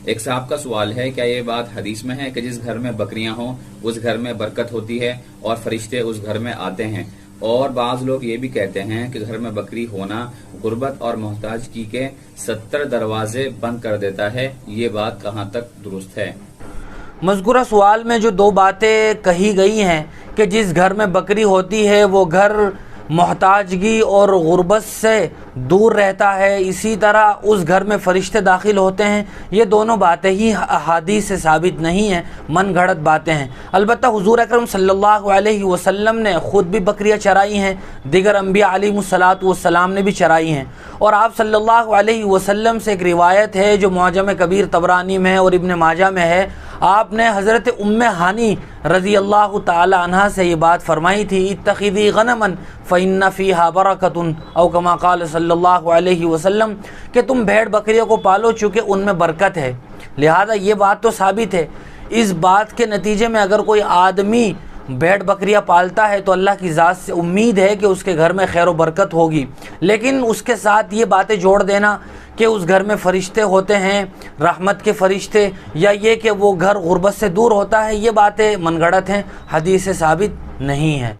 एक साहब का सवाल है, क्या ये बात हदीस में है कि जिस घर में बकरियां हों उस घर में बरकत होती है और फरिश्ते उस घर में आते हैं? और बाज लोग ये भी कहते हैं कि घर में बकरी होना गुर्बत और मोहताजगी के 70 दरवाजे बंद कर देता है। ये बात कहाँ तक दुरुस्त है? मज़कूरा सवाल में जो दो बातें कही गई हैं कि जिस घर में बकरी होती है वो घर मोहताजगी और गुर्बत से दूर रहता है, इसी तरह उस घर में फ़रिश्ते दाखिल होते हैं, ये दोनों बातें ही अहादीस से साबित नहीं हैं, मन गढ़ंत बातें हैं। अलबत्ता हुज़ूर अकरम सल्लल्लाहु अलैहि वसल्लम ने ख़ुद भी बकरियाँ चराई हैं, दीगर अंबिया अलैहिमुस्सलातु वस्सलाम ने भी चराई हैं। और आप सल्लल्लाहु अलैहि वसल्लम से एक रिवायत है जो मुअज्जम कबीर तबरानी में है और इब्न माजा में है, आपने हज़रत उम्मे हानी रज़ी अल्लाह ताला अन्हा से ये बात फरमाई थी, इत्तखिज़ी गनमन फ़इन्ना फ़ीहा बरकतुन औ कमा क़ाल सल्लल्लाहु अलैहि वसल्लम, कि तुम भेड़ बकरियों को पालो चूँकि उनमें बरकत है। लिहाजा ये बात तो साबित है। इस बात के नतीजे में अगर कोई आदमी भेड़ बकरियां पालता है तो अल्लाह की ज़ात से उम्मीद है कि उसके घर में खैर व बरकत होगी, लेकिन उसके साथ ये बातें जोड़ देना कि उस घर में फ़रिश्ते होते हैं, रहमत के फ़रिश्ते, या ये कि वो घर गुर्बत से दूर होता है, ये बातें मनगढ़ंत हैं, हदीस से साबित नहीं है।